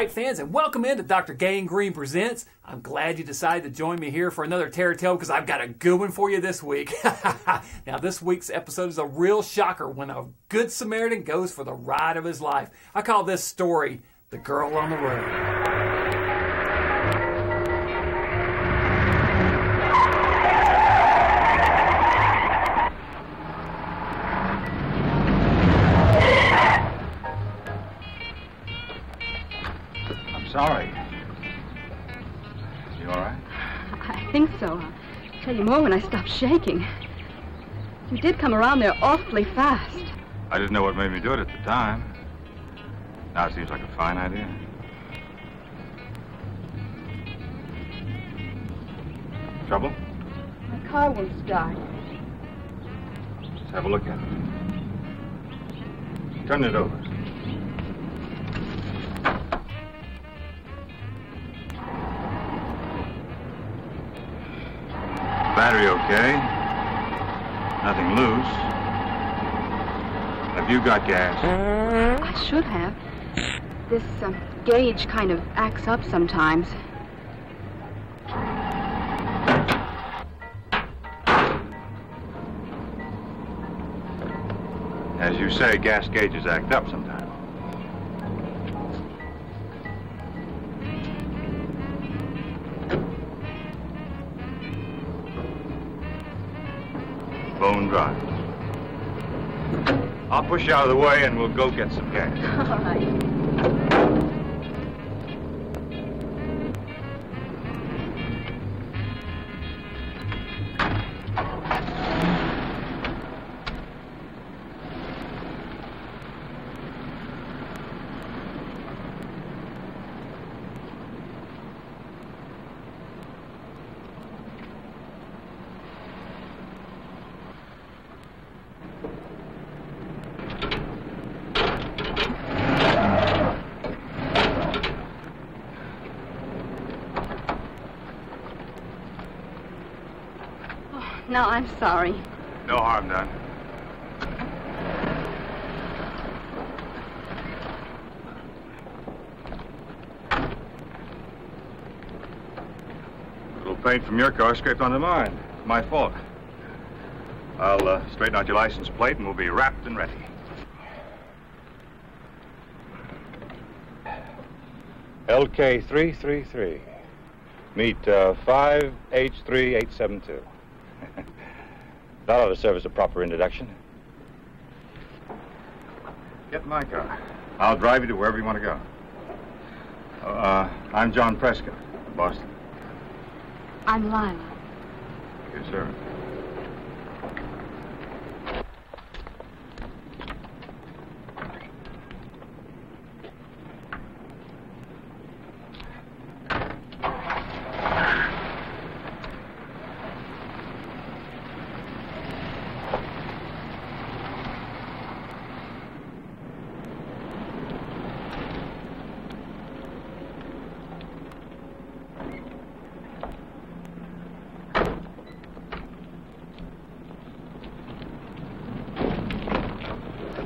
right, fans, and welcome into Dr. Gangrene Presents. I'm glad you decided to join me here for another terror tale because I've got a good one for you this week. Now, this week's episode is a real shocker when a good Samaritan goes for the ride of his life. I call this story The Girl on the Road. Sorry. You all right? I think so. I'll tell you more when I stop shaking. You did come around there awfully fast. I didn't know what made me do it at the time. Now it seems like a fine idea. Trouble? My car won't start. Let's have a look at it. Turn it over. Battery okay. Nothing loose. Have you got gas? I should have. This gauge kind of acts up sometimes. As you say, gas gauges act up sometimes. Bone dry. I'll push you out of the way and we'll go get some gas. All right. No, I'm sorry. No harm done. A little paint from your car scraped onto mine. My fault. I'll straighten out your license plate and we'll be wrapped and ready. LK333. Meet 5H3872. That ought to serve as a proper introduction. Get in my car. I'll drive you to wherever you want to go. I'm John Prescott, Boston. I'm Lila. Yes, sir.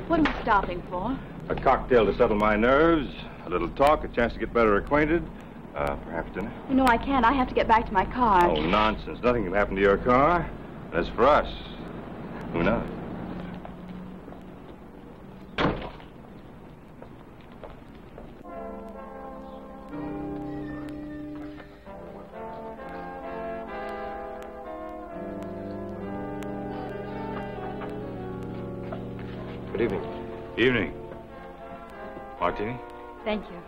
What am I stopping for? A cocktail to settle my nerves, a little talk, a chance to get better acquainted, perhaps dinner. No, I can't. I have to get back to my car. Oh, nonsense. Nothing can happen to your car. As for us, who knows? Good evening. Evening. Martini? Thank you.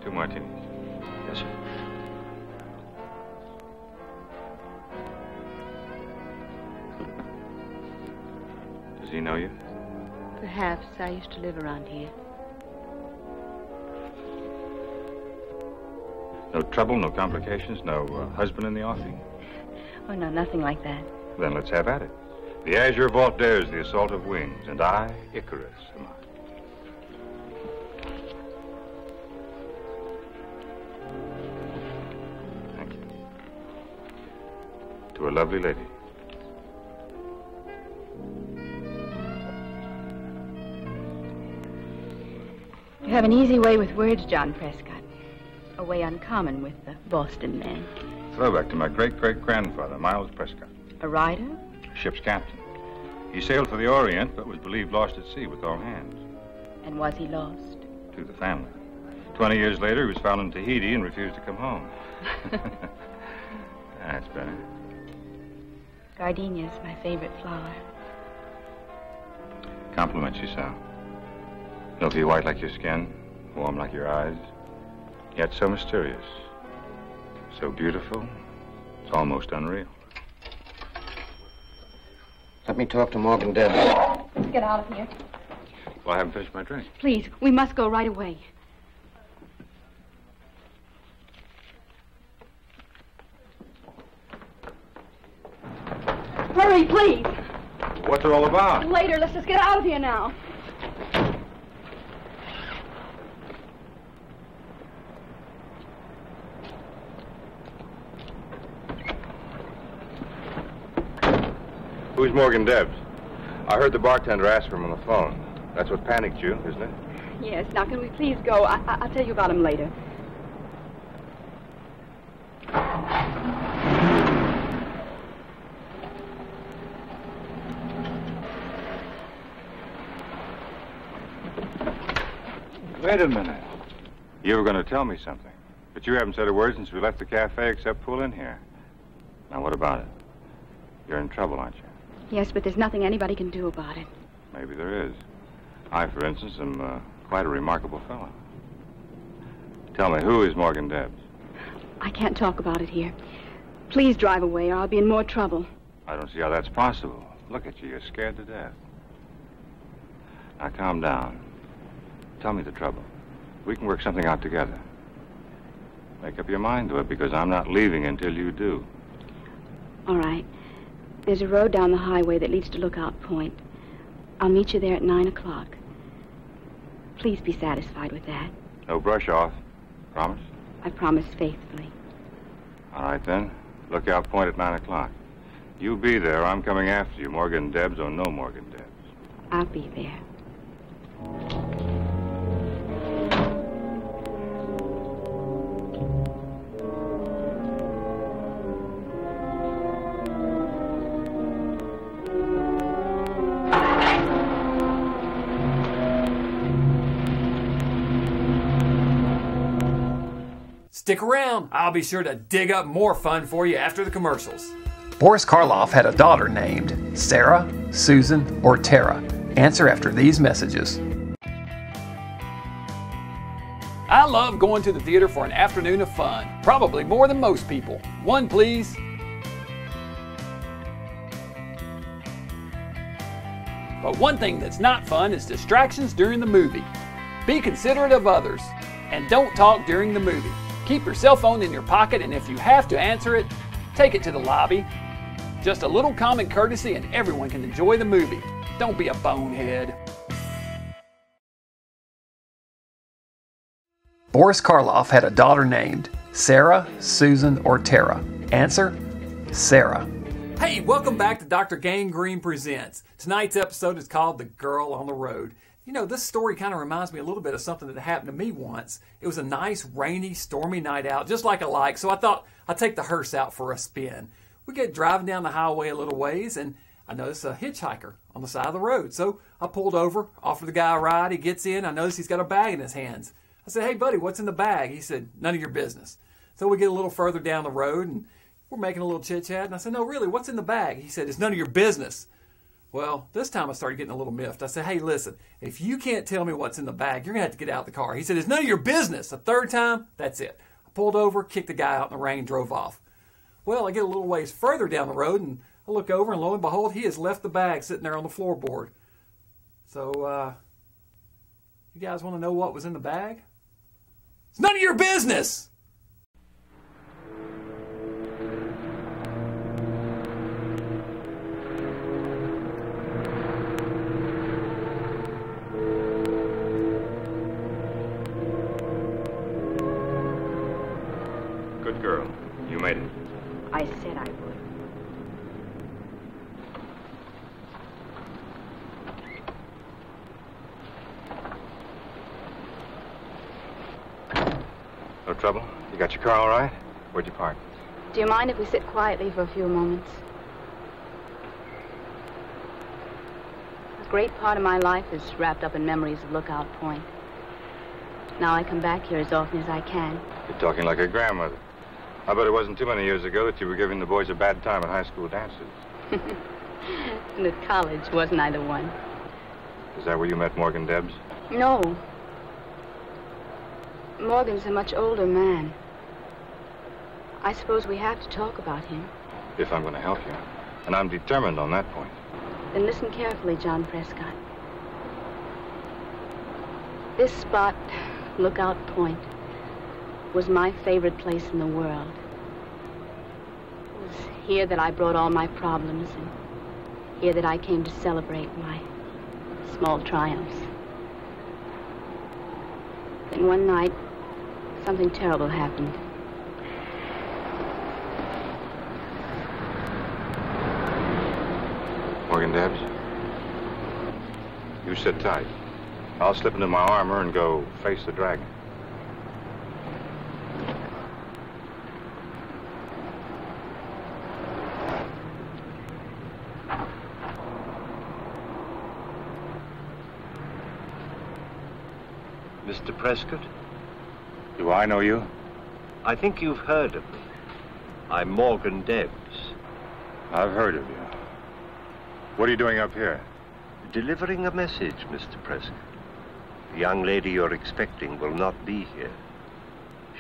2 martinis. Yes, sir. Does he know you? Perhaps. I used to live around here. No trouble, no complications, no husband in the offing? Oh, no, nothing like that. Then let's have at it. The azure vault dares the assault of wings, and I, Icarus, am I. Thank you. To a lovely lady. You have an easy way with words, John Prescott. A way uncommon with the Boston men. Throwback to my great-great-grandfather, Miles Prescott. A rider? Ship's captain. He sailed for the Orient, but was believed lost at sea with all hands. And was he lost? To the family. 20 years later, he was found in Tahiti and refused to come home. That's better. Gardenia's my favorite flower. Compliments you, Sal. Milky white like your skin, warm like your eyes, yet so mysterious. So beautiful, it's almost unreal. Let me talk to Morgan Debs. Let's get out of here. Well, I haven't finished my drink. Please, we must go right away. Hurry, please. What's it all about? Later, let's just get out of here now. Who's Morgan Debs? I heard the bartender ask for him on the phone. That's what panicked you, isn't it? Yes, now can we please go? I'll tell you about him later. Wait a minute. You were going to tell me something, but you haven't said a word since we left the cafe except pull in here. Now, what about it? You're in trouble, aren't you? Yes, but there's nothing anybody can do about it. Maybe there is. I, for instance, am quite a remarkable fellow. Tell me, who is Morgan Debs? I can't talk about it here. Please drive away or I'll be in more trouble. I don't see how that's possible. Look at you, you're scared to death. Now, calm down. Tell me the trouble. We can work something out together. Make up your mind to it, because I'm not leaving until you do. All right. There's a road down the highway that leads to Lookout Point. I'll meet you there at 9 o'clock. Please be satisfied with that. No brush off. Promise? I promise faithfully. All right, then. Lookout Point at 9 o'clock. You be there. I'm coming after you, Morgan Debs or no Morgan Debs. I'll be there. Stick around. I'll be sure to dig up more fun for you after the commercials. Boris Karloff had a daughter named Sarah, Susan, or Tara. Answer after these messages. I love going to the theater for an afternoon of fun. Probably more than most people. One, please. But one thing that's not fun is distractions during the movie. Be considerate of others. And don't talk during the movie. Keep your cell phone in your pocket, and if you have to answer it, take it to the lobby. Just a little common courtesy and everyone can enjoy the movie. Don't be a bonehead. Boris Karloff had a daughter named Sarah, Susan, or Tara. Answer, Sarah. Hey, welcome back to Dr. Gangrene Presents. Tonight's episode is called The Girl on the Road. You know, this story kind of reminds me a little bit of something that happened to me once. It was a nice, rainy, stormy night out, just like I like, so I thought I'd take the hearse out for a spin. We get driving down the highway a little ways, and I noticed a hitchhiker on the side of the road. So I pulled over, offered the guy a ride. He gets in. I noticed he's got a bag in his hands. I said, "Hey, buddy, what's in the bag?" He said, "None of your business." So we get a little further down the road, and we're making a little chit-chat. And I said, "No, really, what's in the bag?" He said, "It's none of your business." Well, this time I started getting a little miffed. I said, "Hey, listen, if you can't tell me what's in the bag, you're going to have to get out of the car." He said, "It's none of your business." The third time, that's it. I pulled over, kicked the guy out in the rain, drove off. Well, I get a little ways further down the road, and I look over, and lo and behold, he has left the bag sitting there on the floorboard. So, you guys want to know what was in the bag? It's none of your business! Good girl. You made it. I said I would. trouble? You got your car all right? Where'd you park? Do you mind if we sit quietly for a few moments? A great part of my life is wrapped up in memories of Lookout Point. Now I come back here as often as I can. You're talking like a grandmother. I bet it wasn't too many years ago that you were giving the boys a bad time at high school dances. And at college, wasn't I the one? Is that where you met Morgan Debs? No. Morgan's a much older man. I suppose we have to talk about him. If I'm going to help you. And I'm determined on that point. Then listen carefully, John Prescott. This spot, Lookout Point, was my favorite place in the world. It was here that I brought all my problems, and here that I came to celebrate my small triumphs. Then one night, something terrible happened. Morgan Debs, you sit tight. I'll slip into my armor and go face the dragon. Mr. Prescott? Do I know you? I think you've heard of me. I'm Morgan Debs. I've heard of you. What are you doing up here? Delivering a message, Mr. Prescott. The young lady you're expecting will not be here.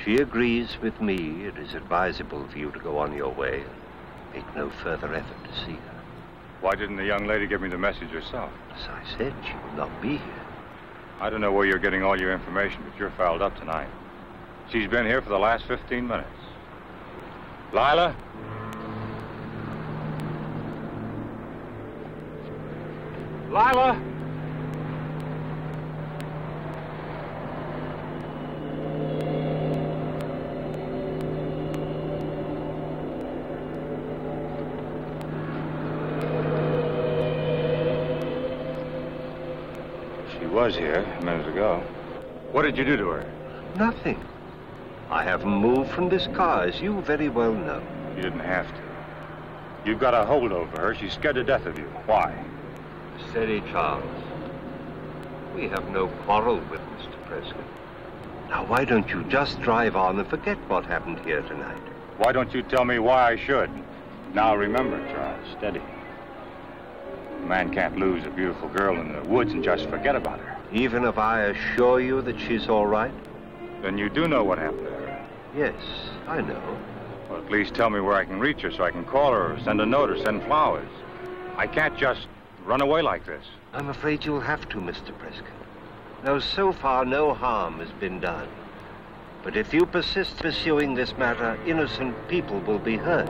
She agrees with me it is advisable for you to go on your way and make no further effort to see her. Why didn't the young lady give me the message herself? As I said, she will not be here. I don't know where you're getting all your information, but you're fouled up tonight. She's been here for the last 15 minutes. Lila? Lila? She was here a minute ago. What did you do to her? Nothing. I haven't moved from this car, as you very well know. You didn't have to. You've got a hold over her. She's scared to death of you. Why? Steady, Charles. We have no quarrel with Mr. Prescott. Now, why don't you just drive on and forget what happened here tonight? Why don't you tell me why I should? Now remember, Charles, steady. A man can't lose a beautiful girl in the woods and just forget about her. Even if I assure you that she's all right? Then you do know what happened to her. Yes, I know. Well, at least tell me where I can reach her so I can call her or send a note or send flowers. I can't just run away like this. I'm afraid you'll have to, Mr. Prescott. Now, so far, no harm has been done. But if you persist pursuing this matter, innocent people will be hurt.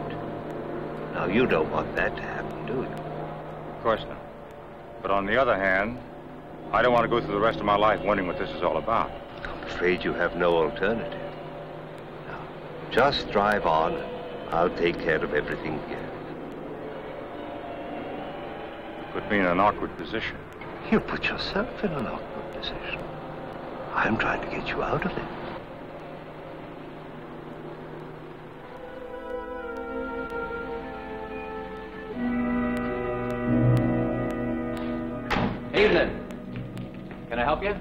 Now, you don't want that to happen, do you? Of course not. But on the other hand, I don't want to go through the rest of my life wondering what this is all about. I'm afraid you have no alternative. Now, just drive on, and I'll take care of everything here. Put me in an awkward position. You put yourself in an awkward position. I'm trying to get you out of it. Evening. Can I help you?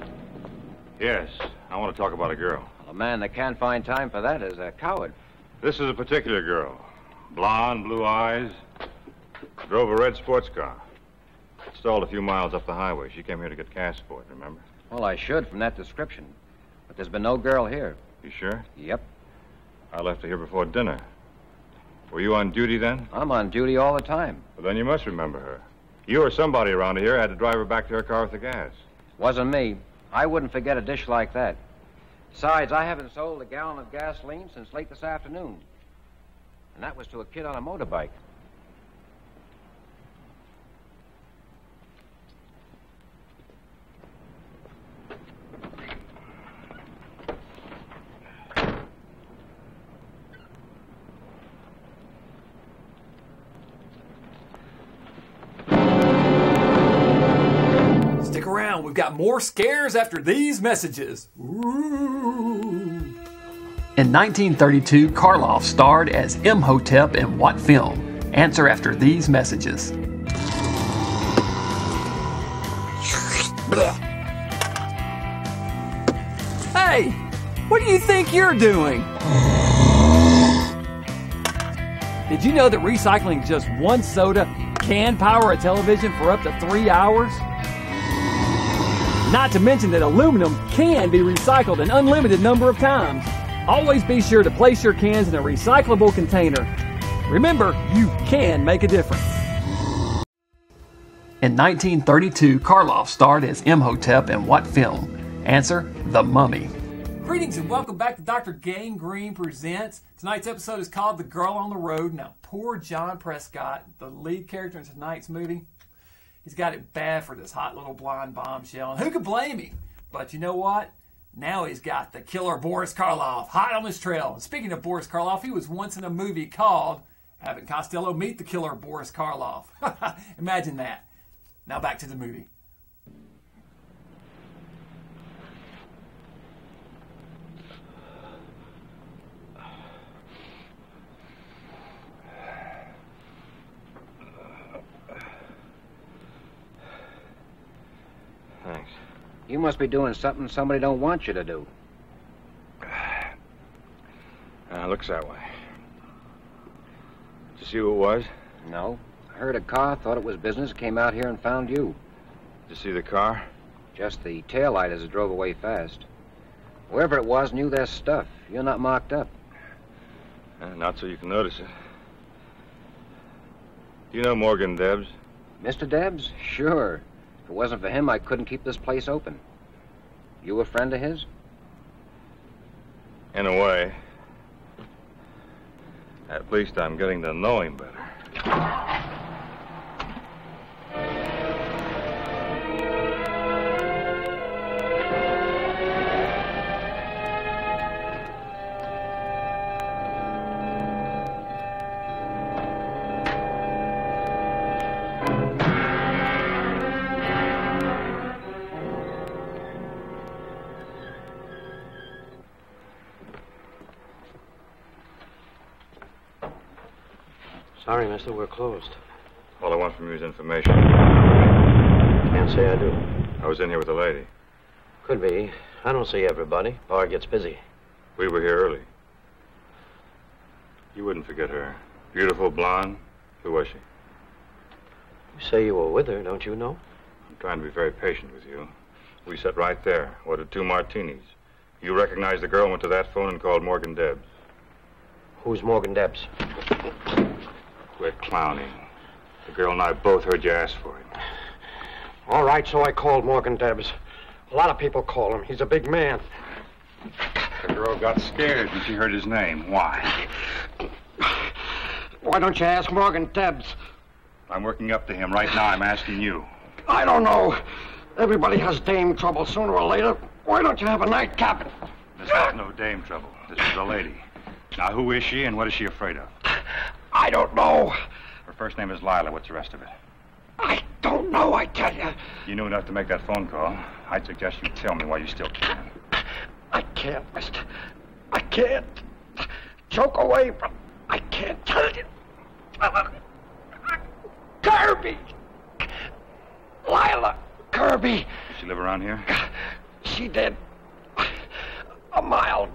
Yes, I want to talk about a girl. A man that can't find time for that is a coward. This is a particular girl. Blonde, blue eyes. Drove a red sports car. Stalled a few miles up the highway. She came here to get gas for it, remember? Well, I should from that description. But there's been no girl here. You sure? Yep. I left her here before dinner. Were you on duty then? I'm on duty all the time. Well, then you must remember her. You or somebody around here had to drive her back to her car with the gas. Wasn't me. I wouldn't forget a dish like that. Besides, I haven't sold a gallon of gasoline since late this afternoon. And that was to a kid on a motorbike. Stick around. We've got more scares after these messages. Ooh. In 1932, Karloff starred as Imhotep in what film? Answer after these messages. Hey, what do you think you're doing? Did you know that recycling just one soda can power a television for up to 3 hours? Not to mention that aluminum can be recycled an unlimited number of times. Always be sure to place your cans in a recyclable container. Remember, you can make a difference. In 1932, Karloff starred as Imhotep in what film? Answer, The Mummy. Greetings and welcome back to Dr. Gangrene Presents. Tonight's episode is called The Girl on the Road. Now, poor John Prescott, the lead character in tonight's movie, he's got it bad for this hot little blonde bombshell. And who could blame him? But you know what? Now he's got the killer Boris Karloff hot on his trail. And speaking of Boris Karloff, he was once in a movie called Abbott and Costello Meet the Killer Boris Karloff. Imagine that. Now back to the movie. Thanks. You must be doing something somebody don't want you to do. Looks that way. Did you see who it was? No. I heard a car, thought it was business, came out here and found you. Did you see the car? Just the taillight as it drove away fast. Whoever it was knew their stuff. You're not marked up. Not so you can notice it. Do you know Morgan Debs? Mr. Debs? Sure. If it wasn't for him, I couldn't keep this place open. You a friend of his? In a way. At least I'm getting to know him better. Sorry, mister, we're closed. All I want from you is information. Can't say I do. I was in here with a lady. Could be. I don't see everybody. Bar gets busy. We were here early. You wouldn't forget her. Beautiful blonde. Who was she? You say you were with her, don't you know? I'm trying to be very patient with you. We sat right there, ordered 2 martinis. You recognized the girl, went to that phone and called Morgan Debs. Who's Morgan Debs? Quit clowning. The girl and I both heard you ask for him. All right, so I called Morgan Debs. A lot of people call him. He's a big man. The girl got scared when she heard his name. Why? Why don't you ask Morgan Debs? I'm working up to him right now. I'm asking you. I don't know. Everybody has dame trouble sooner or later. Why don't you have a nightcap? This is no dame trouble. This is a lady. Now, who is she and what is she afraid of? I don't know. Her first name is Lila. What's the rest of it? I don't know, I tell you. You knew enough to make that phone call. I'd suggest you tell me while you still can. I can't, mister. I can't. Choke away, but I can't tell you. Kirby! Lila Kirby. Does she live around here? She did. A mile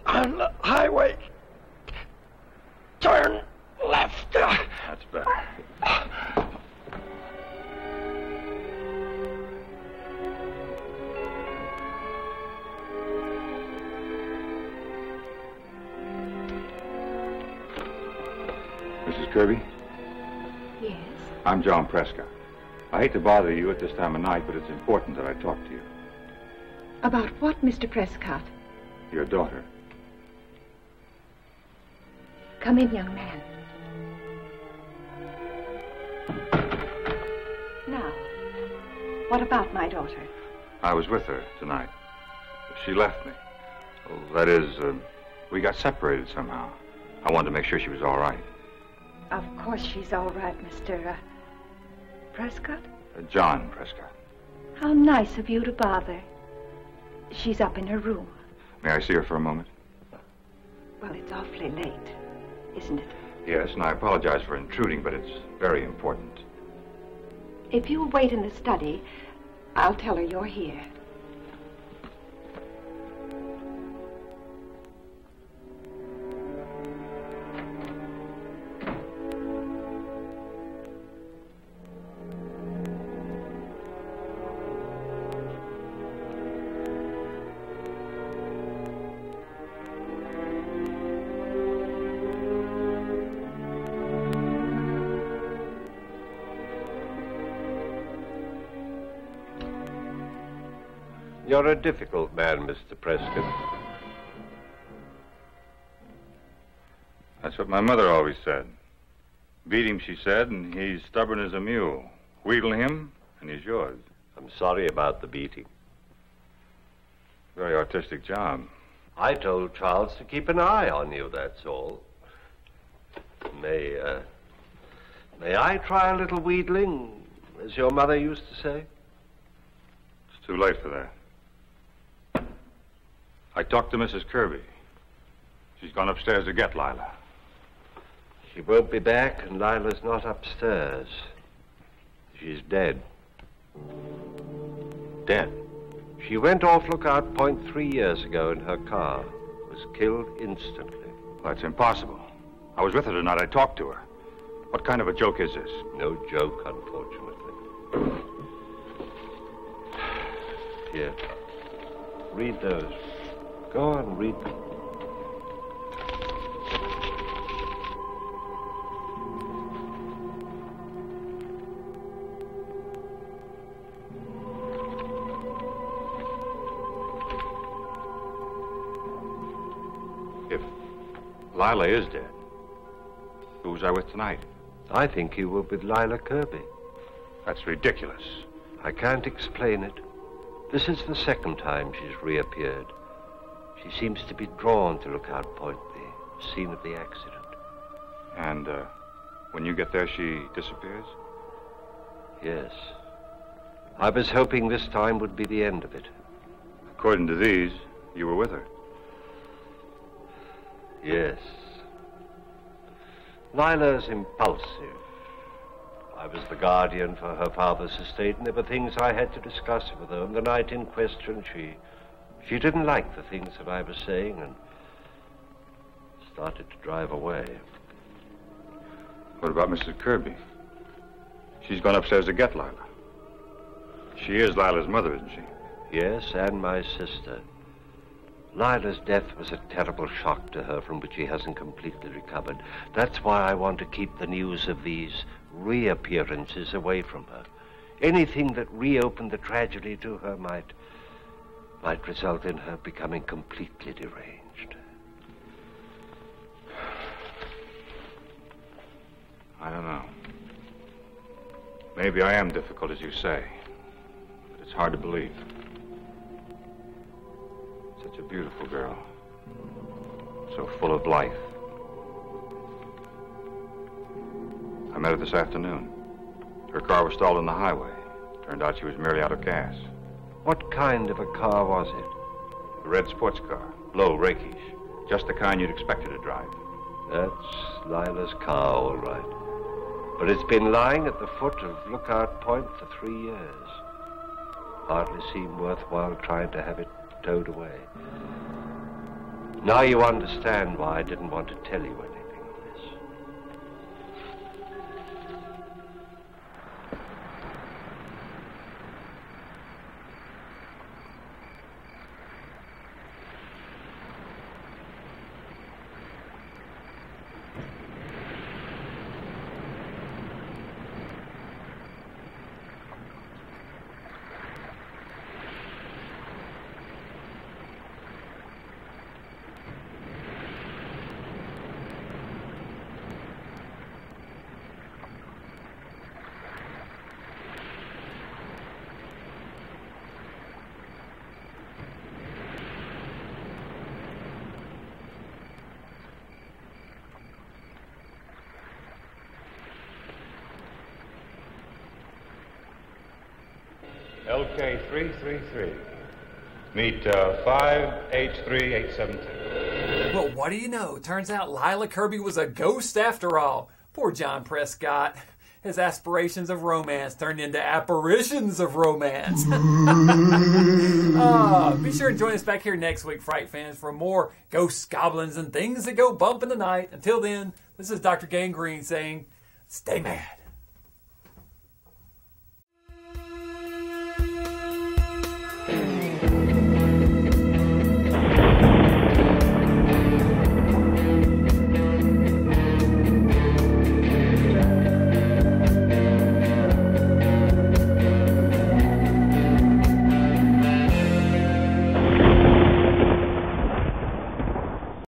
on the highway. Turn left. That's better. Mrs. Kirby? Yes? I'm John Prescott. I hate to bother you at this time of night, but it's important that I talk to you. About what, Mr. Prescott? Your daughter. Come in, young man. Now, what about my daughter? I was with her tonight. She left me. Well, that is, we got separated somehow. I wanted to make sure she was all right. Of course she's all right, Mr. Prescott. John Prescott. How nice of you to bother. She's up in her room. May I see her for a moment? Well, it's awfully late, isn't it? Yes, and I apologize for intruding, but it's very important. If you'll wait in the study, I'll tell her you're here. You're a difficult man, Mr. Preston. That's what my mother always said. Beat him, she said, and he's stubborn as a mule. Wheedle him, and he's yours. I'm sorry about the beating. Very artistic job. I told Charles to keep an eye on you, that's all. May I try a little wheedling, as your mother used to say? It's too late for that. I talked to Mrs. Kirby. She's gone upstairs to get Lila. She won't be back, and Lila's not upstairs. She's dead. Dead? She went off Lookout Point 3 years ago in her car. Was killed instantly. Well, that's impossible. I was with her tonight. I talked to her. What kind of a joke is this? No joke, unfortunately. Here. Read those. Go on, read them. If Lila is dead, who was I with tonight? I think you were with Lila Kirby. That's ridiculous. I can't explain it. This is the second time she's reappeared. She seems to be drawn to Lookout Point, the scene of the accident. And, when you get there, she disappears? Yes. I was hoping this time would be the end of it. According to these, you were with her. Yes. Lila's impulsive. I was the guardian for her father's estate, and there were things I had to discuss with her. And the night in question, she didn't like the things that I was saying and started to drive away. What about Mrs. Kirby? She's gone upstairs to get Lila. She is Lila's mother, isn't she? Yes, and my sister. Lila's death was a terrible shock to her from which she hasn't completely recovered. That's why I want to keep the news of these reappearances away from her. Anything that reopened the tragedy to her might result in her becoming completely deranged. I don't know. Maybe I am difficult, as you say. But it's hard to believe. Such a beautiful girl. So full of life. I met her this afternoon. Her car was stalled on the highway. Turned out she was merely out of gas. What kind of a car was it? A red sports car. Low, rakish. Just the kind you'd expect her to drive. That's Lila's car, all right. But it's been lying at the foot of Lookout Point for 3 years. Hardly seemed worthwhile trying to have it towed away. Now you understand why I didn't want to tell you anything of this. LK333. Meet 5H3872. Well, what do you know? Turns out Lila Kirby was a ghost after all. Poor John Prescott. His aspirations of romance turned into apparitions of romance. Be sure to join us back here next week, Fright fans, for more ghosts, goblins, and things that go bump in the night. Until then, this is Dr. Gangrene saying, stay mad.